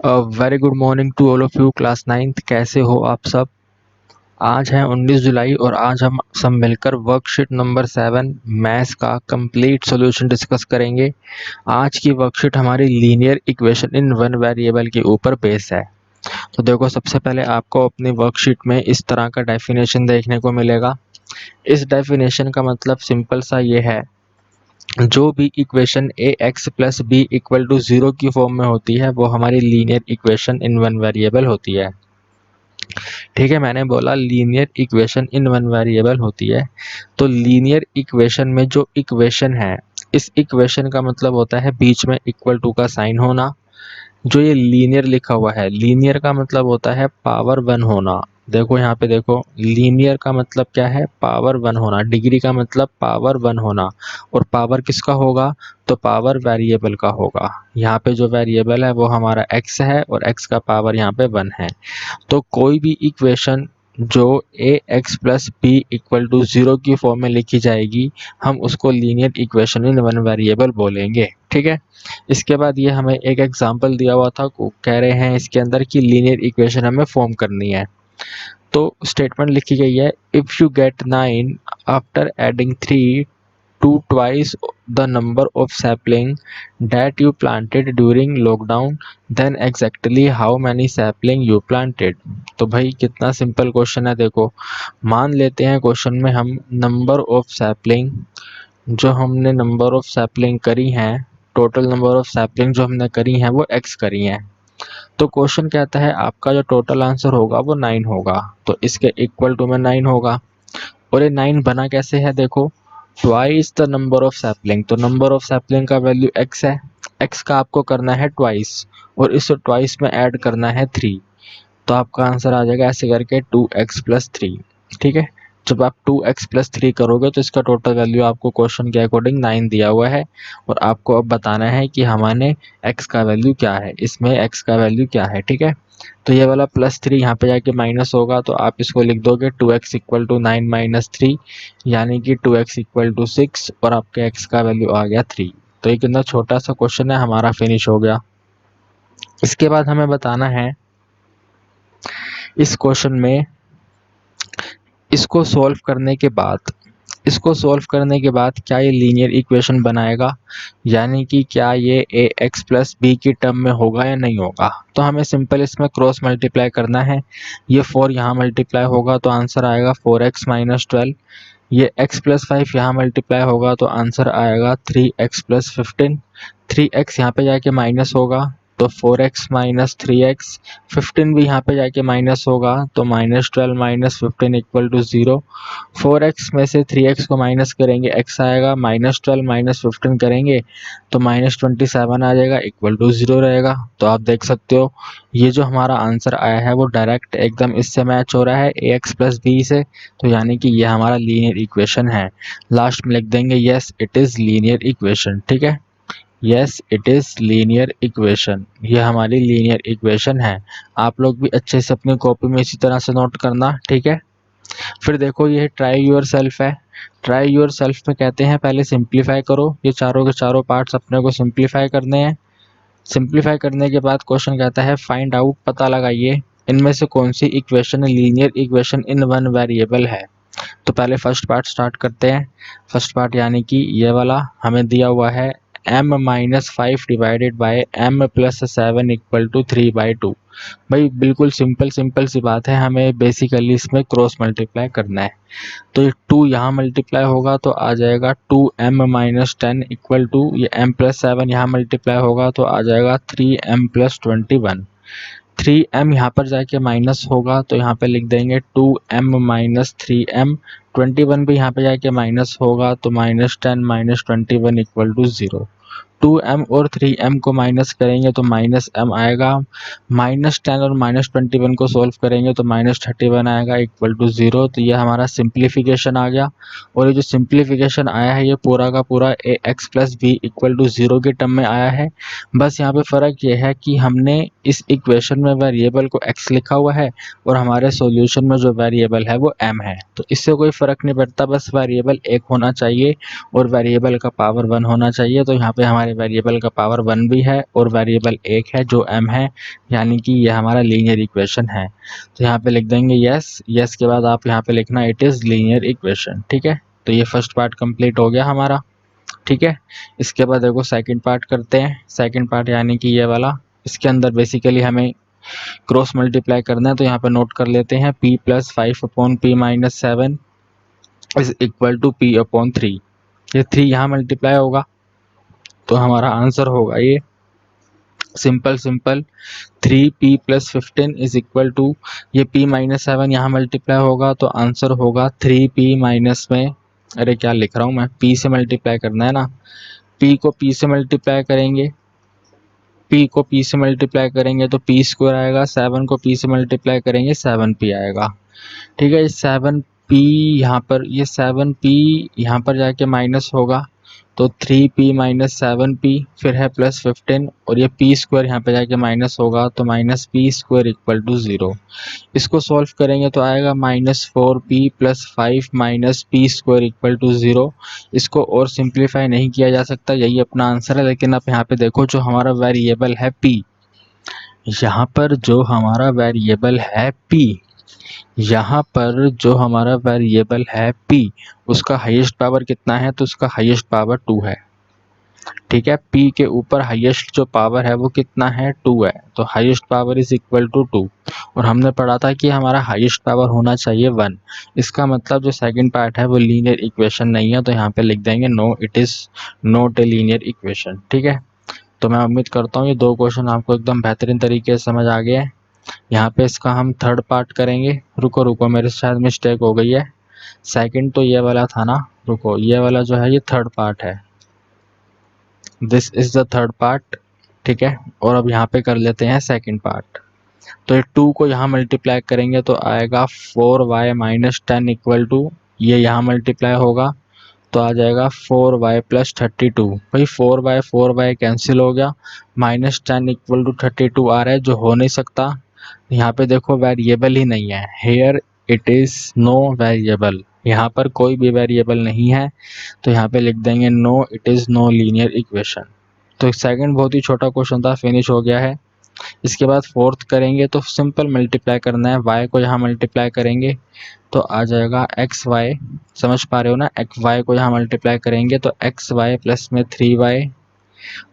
Very good morning to all of you class 9th। कैसे हो आप सब। आज है 19 जुलाई और आज हम सब मिलकर वर्कशीट नंबर 7 मैथ्स का कंप्लीट सॉल्यूशन डिस्कस करेंगे। आज की वर्कशीट हमारी linear equation in one variable के ऊपर बेस है। तो देखो, सबसे पहले आपको अपनी वर्कशीट में इस तरह का डेफिनेशन देखने को मिलेगा। इस डेफिनेशन का मतलब सिंपल सा ये है, जो भी equation A x plus B equal to 0 की फॉर्म में होती है वो हमारी linear equation in one variable होती है। ठीक है, मैंने बोला linear equation in one variable होती है। तो लीनियर इक्वेशन में जो इक्वेशन है, इस इक्वेशन का मतलब होता है बीच में इक्वल टू का साइन होना। जो ये लीनियर लिखा हुआ है, लीनियर का मतलब होता है पावर वन होना। देखो यहाँ पे देखो, लीनियर का मतलब क्या है, पावर वन होना। डिग्री का मतलब पावर वन होना। और पावर किसका होगा, तो पावर वेरिएबल का होगा। यहाँ पे जो वेरिएबल है वो हमारा x है और x का पावर यहाँ पे वन है। तो कोई भी इक्वेशन जो a x plus B equal to 0 की फॉर्म में लिखी जाएगी, हम उसको linear equation in one variable बोलेंगे। ठीक है, इसके बाद ये हमें एक एग्जांपल दिया हुआ था, कह रहे हैं इसके अंदर कि लीनियर इक्वेशन हमें फॉर्म करनी है। तो स्टेटमेंट लिखी गई है, if you get 9 after adding 3 to twice the number of sapling that you planted during lockdown, then exactly how many sapling you planted। तो भाई कितना सिंपल क्वेश्चन है। देखो, मान लेते हैं क्वेश्चन में हम नंबर ऑफ सैपलिंग, जो हमने नंबर ऑफ सैपलिंग करी हैं, टोटल नंबर ऑफ सैपलिंग जो हमने करी हैं वो x करी हैं। तो क्वेश्चन कहता है आपका जो टोटल आंसर होगा वो 9 होगा। तो इसके इक्वल टू में 9 होगा। और ये 9 बना कैसे है, देखो, twice the number of sapling. तो नंबर ऑफ सैपलिंग का वैल्यू x है, x का आपको करना है ट्वाइस और इस ट्वाइस में ऐड करना है 3। तो आपका आंसर आ जाएगा ऐसे करके 2x प्लस 3। ठीक है, जब आप 2x प्लस 3 करोगे तो इसका टोटल वैल्यू आपको क्वेश्चन के अकॉर्डिंग 9 दिया हुआ है। और आपको अब बताना है कि हमारे x का वैल्यू क्या है, इसमें x का वैल्यू क्या है। ठीक है, तो ये वाला प्लस 3 यहाँ पे जाके माइनस होगा, तो आप इसको लिख दोगे 2x इक्वल टू 9 माइनस 3, यानी कि 2x इक्वल टू 6 और आपके x का वैल्यू आ गया 3। तो ये कितना छोटा सा क्वेश्चन है, हमारा फिनिश हो गया। इसके बाद हमें बताना है इस क्वेश्चन में, इसको सॉल्व करने के बाद, क्या ये लीनियर इक्वेशन बनाएगा, यानी कि क्या ये ए एक्स प्लस बी की टर्म में होगा या नहीं होगा। तो हमें सिंपल इसमें क्रॉस मल्टीप्लाई करना है। ये 4 यहाँ मल्टीप्लाई होगा तो आंसर आएगा 4x माइनस 12। ये x प्लस 5 यहाँ मल्टीप्लाई होगा तो आंसर आएगा 3x प्लस 15। 3x यहाँ पे जाके माइनस होगा तो 4x माइनस 3x। 15 भी यहाँ पे जाके माइनस होगा तो minus 12 minus 15 equal to 0। 4x में से 3x को माइनस करेंगे x आएगा, माइनस 12 माइनस 15 करेंगे तो माइनस 27 आ जाएगा, इक्वल टू 0 रहेगा। तो आप देख सकते हो ये जो हमारा आंसर आया है वो डायरेक्ट एकदम इससे मैच हो रहा है, ए एक्स प्लस बी से। तो यानी कि ये हमारा लीनियर इक्वेशन है। लास्ट में लिख देंगे yes it is linear equation. ठीक है, yes it is linear equation, ये हमारी लीनियर इक्वेशन है। आप लोग भी अच्छे से अपनी कॉपी में इसी तरह से नोट करना। ठीक है, फिर देखो ये ट्राई योर सेल्फ है। ट्राई योर सेल्फ में कहते हैं पहले सिंप्लीफाई करो, ये चारों के चारों पार्ट्स अपने को सिंप्लीफाई करने हैं। सिंप्लीफाई करने के बाद क्वेश्चन कहता है फाइंड आउट, पता लगाइए इनमें से कौन सी equation linear equation in one variable है। तो पहले फर्स्ट पार्ट स्टार्ट करते हैं। फर्स्ट पार्ट यानी कि ये वाला हमें दिया हुआ है m minus 5 divided by m plus 7 equal to 3/2। भाई बिल्कुल सिंपल सी बात है, हमें बेसिकली इसमें क्रॉस मल्टीप्लाई करना है। तो ये 2 यहाँ मल्टीप्लाई होगा तो आ जाएगा 2m माइनस 10 इक्वल टू, ये m प्लस 7 यहाँ मल्टीप्लाई होगा तो आ जाएगा 3m प्लस 21। 3m यहाँ पर जाके माइनस होगा तो यहाँ पे लिख देंगे 2m माइनस 3m। 21 भी यहाँ पे जाके माइनस होगा तो minus 10 minus 21 equal to 0। 2m और 3m को माइनस करेंगे तो माइनस m आएगा। माइनस 10 और माइनस 21 को सॉल्व करेंगे तो माइनस 31 आएगा इक्वल टू 0। तो ये हमारा सिंप्लीफिकेशन आ गया। और ये जो सिंप्लीफिकेशन आया है ये पूरा का पूरा a x plus B equal to 0 के टर्म में आया है। बस यहाँ पे फ़र्क ये है कि हमने इस इक्वेशन में वेरिएबल को x लिखा हुआ है और हमारे सॉल्यूशन में जो वेरिएबल है वो m है। तो इससे कोई फ़र्क नहीं पड़ता, बस वेरिएबल एक होना चाहिए और वेरिएबल का पावर 1 होना चाहिए। तो यहाँ पे हमारे है वेरिएबल का पावर 1 भी है और वेरिएबल एक है जो m है, यानी कि ये हमारा लीनियर इक्वेशन है। तो यहाँ पे लिख देंगे यस, यस के बाद आप यहाँ पे लिखना इट इज़ लीनियर इक्वेशन। ठीक है, तो ये फर्स्ट पार्ट कंप्लीट हो गया हमारा। ठीक है, इसके बाद देखो सेकंड पार्ट करते हैं। सेकंड पार्ट यानी कि ये वाला, इसके अंदर बेसिकली हमें क्रॉस मल्टीप्लाई करना है। तो यहाँ पे नोट कर लेते हैं p + 5 upon p - 7 is equal to p upon 3। ये 3 यहाँ मल्टीप्लाई होगा तो हमारा आंसर होगा ये simple 3p + 15 is equal to, ये p - 7 यहाँ मल्टीप्लाई होगा तो आंसर होगा 3p माइनस में, अरे क्या लिख रहा हूँ मैं, p से मल्टीप्लाई करना है ना, p को p से मल्टीप्लाई करेंगे, p को p से मल्टीप्लाई करेंगे तो p स्क्वायर आएगा, 7 को p से मल्टीप्लाई करेंगे 7p आएगा। ठीक है, 7p यहाँ पर, ये 7p यहाँ पर जाके माइनस होगा तो 3p - 7p फिर है +15 और ये p स्क्वायर यहाँ पे जाके माइनस होगा तो -p स्क्वायर इक्वल टू 0। इसको सॉल्व करेंगे तो आएगा -4p + 5 - p square equal to 0। इसको और सिंप्लीफाई नहीं किया जा सकता, यही अपना आंसर है। लेकिन आप यहाँ पे देखो जो हमारा वेरिएबल है p, यहाँ पर जो हमारा वेरिएबल है p, यहाँ पर जो हमारा वेरिएबल है p, उसका हाईएस्ट पावर कितना है, तो उसका हाईएस्ट पावर 2 है। ठीक है, p के ऊपर हाईएस्ट जो पावर है वो कितना है, 2 है, तो highest power is equal to 2। और हमने पढ़ा था कि हमारा हाईएस्ट पावर होना चाहिए 1। इसका मतलब जो सेकंड पार्ट है वो लीनियर इक्वेशन नहीं है, तो यहाँ पे लिख देंगे no, it is not a linear equation. ठीक है, तो मैं उम्मीद करता हूँ ये 2 क्वेश्चन आपको एकदम बेहतरीन तरीके से समझ आ गए हैं। यहाँ पे इसका हम थर्ड पार्ट करेंगे। रुको मेरे शायद मिस्टेक हो गई है, सेकंड तो ये वाला था ना, रुको ये वाला जो है ये थर्ड पार्ट है, this is the third part. ठीक है, और अब यहाँ पे कर लेते हैं सेकंड पार्ट। तो ये 2 को यहाँ मल्टीप्लाई करेंगे तो आएगा 4y - 10 इक्वल टू, ये यहाँ मल्टीप्लाई होगा तो आ जाएगा 4y + 32। भाई 4y कैंसिल हो गया, -10 इक्वल टू 32 आ रहा है जो हो नहीं सकता। यहाँ पे देखो वेरिएबल ही नहीं है, here it is no variable, यहाँ पर कोई भी वेरिएबल नहीं है, तो यहाँ पे लिख देंगे no, it is no linear equation. तो सेकंड बहुत ही छोटा क्वेश्चन था, फिनिश हो गया है। इसके बाद फोर्थ करेंगे तो सिंपल मल्टीप्लाई करना है, y को यहाँ मल्टीप्लाई करेंगे तो आ जाएगा एक्स वाई, समझ पा रहे हो ना, एक्स वाई को यहाँ मल्टीप्लाई करेंगे तो एक्स वाई प्लस में 3y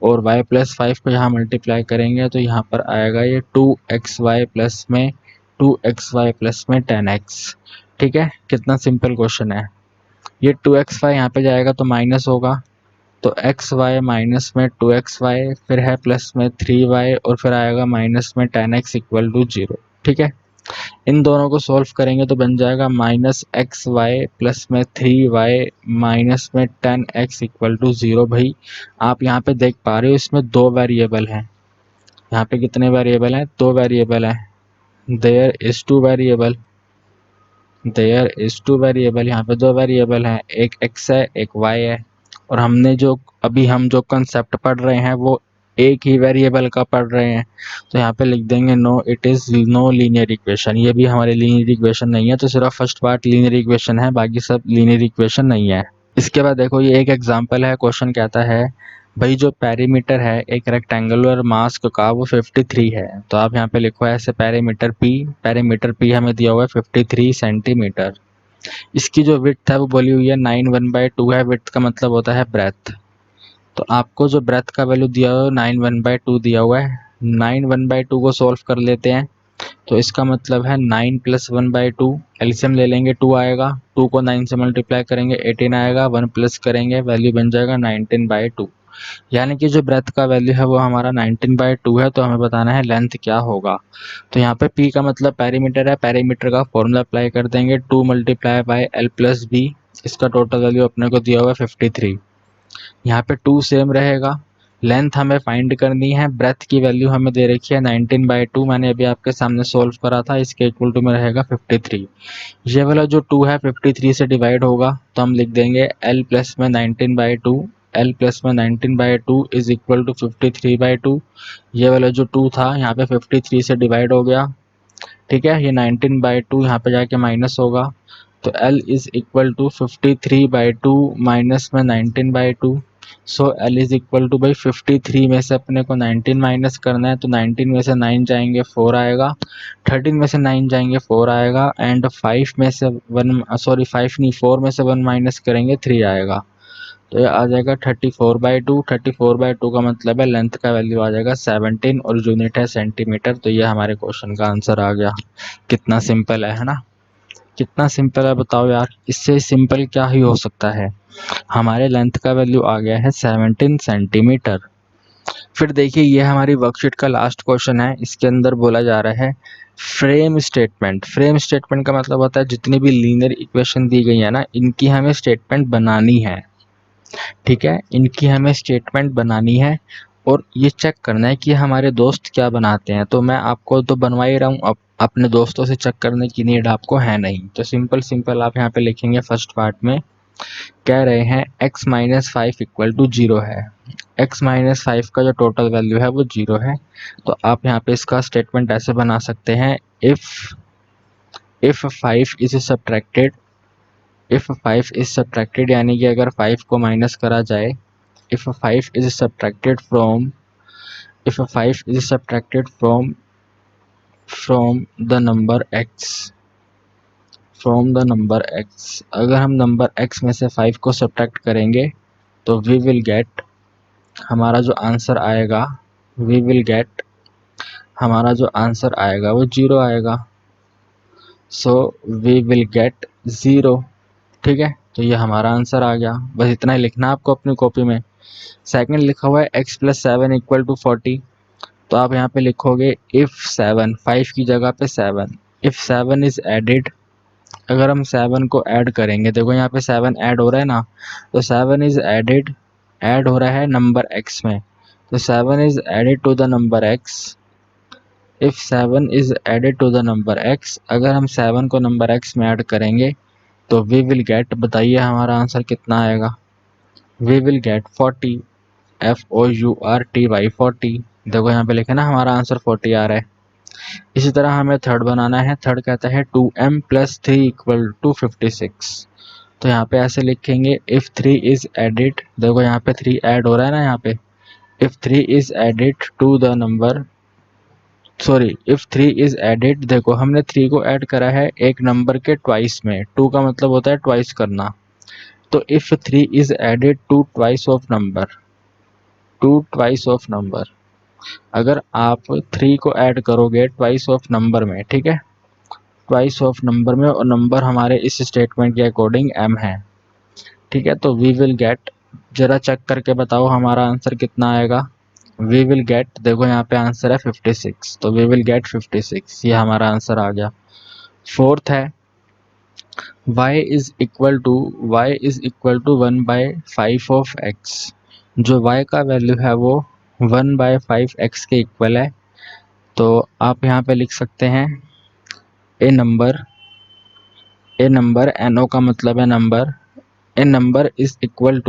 और y + 5 को यहाँ मल्टीप्लाई करेंगे तो यहाँ पर आएगा ये 2xy प्लस में 2xy प्लस में 10x। ठीक है, कितना सिंपल क्वेश्चन है। ये 2xy यहाँ पे जाएगा तो माइनस होगा तो xy माइनस में 2xy फिर है प्लस में 3y और फिर आएगा माइनस में 10x इक्वल टू 0। ठीक है, इन दोनों को सॉल्व करेंगे तो बन जाएगा -xy प्लस में 3y माइनस में 10x इक्वल टू 0। भाई आप यहाँ पे देख पा रहे हो इसमें 2 वेरिएबल हैं, यहाँ पे कितने वेरिएबल हैं, 2 वेरिएबल हैं, there is 2 variable, there is 2 variable, यहाँ पे 2 वेरिएबल हैं, एक x है एक y है। और हमने जो अभी हम जो कंसेप्ट पढ़ रहे हैं वो एक ही वेरिएबल का पढ़ रहे हैं, तो यहाँ पे लिख देंगे no, it is no linear equation. ये भी हमारी लीनियर इक्वेशन नहीं है, तो सिर्फ फर्स्ट पार्ट लीनियर इक्वेशन है, बाकी सब लीनियर इक्वेशन नहीं है। इसके बाद देखो ये एक एग्जांपल है, क्वेश्चन कहता है भाई जो पेरीमीटर है एक रेक्टेंगुलर मास्क का वो 53 है। तो आप यहाँ पे लिखो ऐसे पेरीमीटर p हमें दिया हुआ है 53 सेंटीमीटर। इसकी जो विड्थ है वो बोली हुई है 9 1/2 है, विड्थ का मतलब होता है ब्रेथ। तो आपको जो ब्रेथ का वैल्यू दिया हुआ है 9 1/2 दिया हुआ है, 9 1/2 को सॉल्व कर लेते हैं तो इसका मतलब है 9 + 1/2, एलसीएम ले लेंगे 2 आएगा, 2 को 9 से मल्टीप्लाई करेंगे 18 आएगा, 1 प्लस करेंगे वैल्यू बन जाएगा 19/2। यानी कि जो ब्रेथ का वैल्यू है वो हमारा 19/2 है, तो हमें बताना है लेंथ क्या होगा। तो यहाँ पे p का मतलब पेरीमीटर है, पेरीमीटर का फॉर्मूला अप्लाई कर देंगे 2 × L + b, इसका टोटल वैल्यू अपने को दिया हुआ है 53। यहाँ पे 2 सेम रहेगा, लेंथ हमें फाइंड करनी है, ब्रेथ की वैल्यू हमें दे रखी है 19/2, मैंने अभी आपके सामने सोल्व करा था, इसके इक्वल टू में रहेगा 53। ये वाला जो 2 है 53 से डिवाइड होगा तो हम लिख देंगे L प्लस में 19/2, L प्लस में 19/2 इज इक्वल टू 53/2। ये वाला जो 2 था यहाँ पे 53 से डिवाइड हो गया, ठीक है, ये 19/2 यहाँ पे जाके माइनस होगा तो L is equal to 53/2 minus में 19/2। So L is equal to भाई 53 में से अपने को 19 माइनस करना है, तो 19 में से 9 जाएंगे 4 आएगा, 13 में से 9 जाएंगे 4 आएगा, एंड 5 में से 5 नहीं 4 में से 1 माइनस करेंगे 3 आएगा। तो ये आ जाएगा 34/2। 34/2 का मतलब है लेंथ का वैल्यू आ जाएगा 17 और यूनिट है सेंटीमीटर। तो ये हमारे क्वेश्चन का आंसर आ गया। कितना सिंपल है ना? कितना सिंपल है बताओ यार, इससे सिंपल क्या ही हो सकता है। हमारे लेंथ का वैल्यू आ गया है 17 सेंटीमीटर। फिर देखिए ये हमारी वर्कशीट का लास्ट क्वेश्चन है। इसके अंदर बोला जा रहा है फ्रेम स्टेटमेंट। फ्रेम स्टेटमेंट का मतलब होता है जितनी भी लीनियर इक्वेशन दी गई है ना, इनकी हमें स्टेटमेंट बनानी है। ठीक है, इनकी हमें स्टेटमेंट बनानी है और ये चेक करना है कि हमारे दोस्त क्या बनाते हैं। तो मैं आपको तो बनवा ही रहा हूँ, अब अपने दोस्तों से चेक करने की नीड आपको है नहीं। तो सिंपल आप यहाँ पे लिखेंगे फर्स्ट पार्ट में कह रहे हैं x माइनस 5 इक्वल टू 0 है। x माइनस 5 का जो टोटल वैल्यू है वो 0 है। तो आप यहाँ पे इसका स्टेटमेंट ऐसे बना सकते हैं, if 5 is subtracted, if 5 is subtracted यानी कि अगर 5 को माइनस करा जाए, if 5 is subtracted from if 5 is subtracted from the number x, from the number x, अगर हम नंबर x में से 5 को सब्ट्रैक्ट करेंगे तो we will get, हमारा जो आंसर आएगा we will get, हमारा जो आंसर आएगा वो 0 आएगा। so we will get 0। ठीक है, तो ये हमारा आंसर आ गया। बस इतना ही लिखना आपको अपनी कॉपी में। सेकंड लिखा हुआ है x प्लस 7 इक्वल टू 40। तो आप यहाँ पे लिखोगे इफ 7, 5 की जगह पे 7, इफ 7 इज एडिड, अगर हम 7 को ऐड करेंगे, देखो यहाँ पे 7 ऐड हो रहा है ना, तो 7 इज एडिड, ऐड हो रहा है नंबर x में, तो 7 is added to the number x। If 7 is added to the number x, अगर हम 7 को नंबर x में ऐड करेंगे तो वी विल गेट, बताइए हमारा आंसर कितना आएगा। We will get 40, FOURTY 40। देखो यहाँ पे लिखे ना हमारा आंसर 40 आ रहा है। इसी तरह हमें थर्ड बनाना है। थर्ड कहता है 2m प्लस 3 इक्वल टू 56। तो यहाँ पे ऐसे लिखेंगे इफ 3 इज एडिड, देखो यहाँ पे 3 ऐड हो रहा है ना यहाँ पे, if 3 is added to the number, sorry if 3 is added, देखो हमने 3 को ऐड करा है एक नंबर के ट्वाइस में, 2 का मतलब होता है ट्वाइस करना। तो if 3 is added to twice of number, to twice of number, अगर आप 3 को ऐड करोगे ट्वाइस ऑफ नंबर में, ठीक है, ट्वाइस ऑफ नंबर में, और नंबर हमारे इस स्टेटमेंट के अकॉर्डिंग m है। ठीक है, तो वी विल गेट, जरा चेक करके बताओ हमारा आंसर कितना आएगा। वी विल गेट, देखो यहाँ पे आंसर है 56, तो वी विल गेट 56, ये हमारा आंसर आ गया। फोर्थ है y is equal to 1/5 of x। जो y का वैल्यू है वो 1/5x के इक्वल है। तो आप यहाँ पे लिख सकते हैं ए नंबर NO का मतलब है number, a number is equal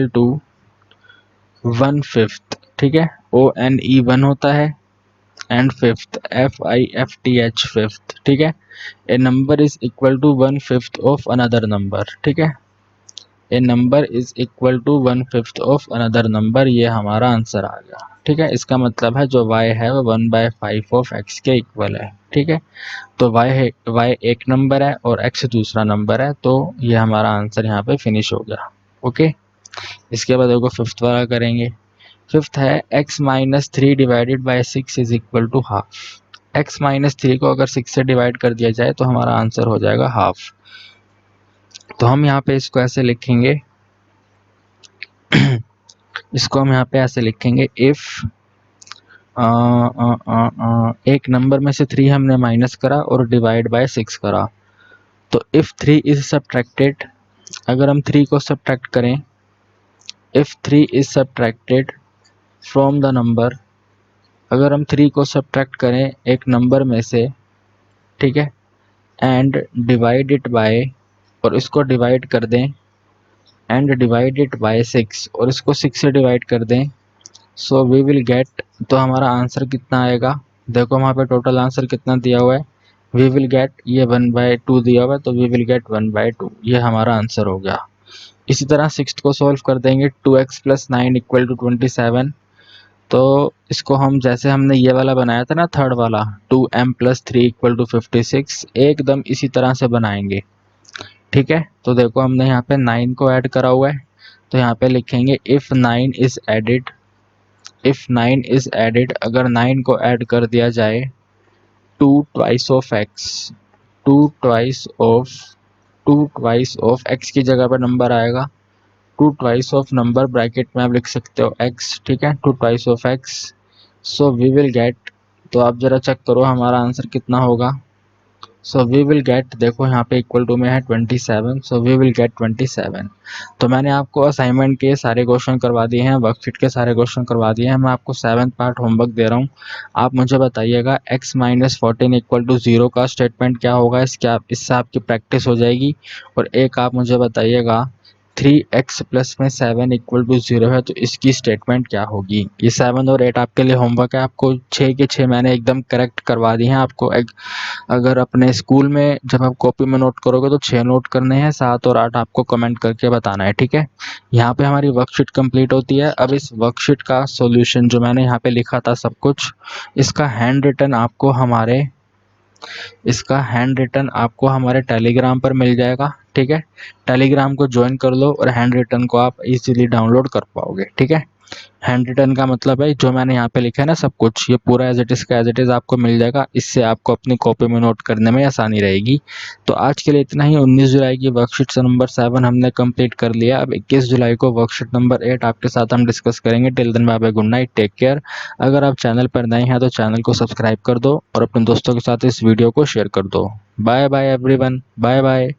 to 1/5। ठीक है, ONE 1 होता है एंड फिफ्थ FIFTH फिफ्थ। ठीक है, a number is equal to 1/5 of another number. ठीक है, a number is equal to 1/5 of another number, ये हमारा आंसर आ गया। ठीक है, इसका मतलब है जो y है वो 1/5 ऑफ x के इक्वल है। ठीक है, तो y एक नंबर है और x दूसरा नंबर है, तो ये हमारा आंसर यहाँ पे फिनिश हो गया। ओके, इसके बाद देखो फिफ्थ वाला करेंगे। फिफ्थ है x minus 3 divided by 6 is equal to half. x minus 3 को अगर 6 से डिवाइड कर दिया जाए तो हमारा आंसर हो जाएगा हाफ। तो हम यहाँ पे इसको ऐसे लिखेंगे इसको हम यहाँ पे ऐसे लिखेंगे इफ एक नंबर में से 3 हमने माइनस करा और डिवाइड बाय 6 करा, तो इफ 3 इज सब्ट्रैक्टेड, अगर हम 3 को सब्ट्रैक्ट करें, if 3 is subtracted from the number, अगर हम 3 को सब्ट्रैक्ट करें एक नंबर में से, ठीक है, एंड डिवाइड इट बाय, और इसको डिवाइड कर दें, एंड डिवाइड इट बाय 6, और इसको 6 से डिवाइड कर दें, सो वी विल गेट, तो हमारा आंसर कितना आएगा। देखो वहाँ पे टोटल आंसर कितना दिया हुआ है, वी विल गेट, ये 1/2 दिया हुआ है, तो वी विल गेट 1/2, ये हमारा आंसर हो गया। इसी तरह सिक्स्थ को सॉल्व कर देंगे। 2x + 9 = 27। तो इसको हम जैसे हमने ये वाला बनाया था ना थर्ड वाला 2m + 3 = 56, एकदम इसी तरह से बनाएंगे। ठीक है, तो देखो हमने यहाँ पे 9 को ऐड करा हुआ है, तो यहाँ पे लिखेंगे इफ़ 9 इज़ एडिड, अगर 9 को ऐड कर दिया जाए 2 ट्वाइस ऑफ x की जगह पर नंबर आएगा 2 ट्वाइस ऑफ नंबर, ब्रैकेट में आप लिख सकते हो x। ठीक है, 2 twice of x, so we will get, तो आप जरा चेक करो हमारा आंसर कितना होगा। सो वी विल गेट, देखो यहाँ पे इक्वल टू में है 27, सो वी विल गेट 27। तो मैंने आपको असाइनमेंट के सारे क्वेश्चन करवा दिए हैं, वर्कशीट के सारे क्वेश्चन करवा दिए हैं। मैं आपको 7th पार्ट होमवर्क दे रहा हूँ। आप मुझे बताइएगा x - 14 = 0 का स्टेटमेंट क्या होगा। इससे आपकी प्रैक्टिस हो जाएगी। और एक आप मुझे बताइएगा 3x + में 7 = 0 है, तो इसकी स्टेटमेंट क्या होगी। ये 7 और 8 आपके लिए होमवर्क है। आपको 6 के 6 मैंने एकदम करेक्ट करवा दिए हैं। आपको अगर अपने स्कूल में जब आप कॉपी में नोट करोगे तो 6 नोट करने हैं, 7 और 8 आपको कमेंट करके बताना है। ठीक है, यहाँ पे हमारी वर्कशीट कंप्लीट होती है। अब इस वर्कशीट का सॉल्यूशन जो मैंने यहाँ पे लिखा था सब कुछ, इसका हैंड रिटन आपको हमारे टेलीग्राम पर मिल जाएगा। ठीक है, टेलीग्राम को ज्वाइन कर लो और हैंड रिटन को आप इजीली डाउनलोड कर पाओगे। ठीक है, हैंड रिटन का मतलब है जो मैंने यहाँ पे लिखा है ना सब कुछ, ये पूरा एज इट इज का एज इट इज आपको मिल जाएगा। इससे आपको अपनी कॉपी में नोट करने में आसानी रहेगी। तो आज के लिए इतना ही। 19 जुलाई की वर्कशीट नंबर 7 हमने कंप्लीट कर लिया। अब 21 जुलाई को वर्कशीट नंबर 8 आपके साथ हम डिस्कस करेंगे। Till then bye bye, good night, take care. अगर आप चैनल पर नए हैं तो चैनल को सब्सक्राइब कर दो और अपने दोस्तों के साथ इस वीडियो को शेयर कर दो। Bye bye everyone, bye bye.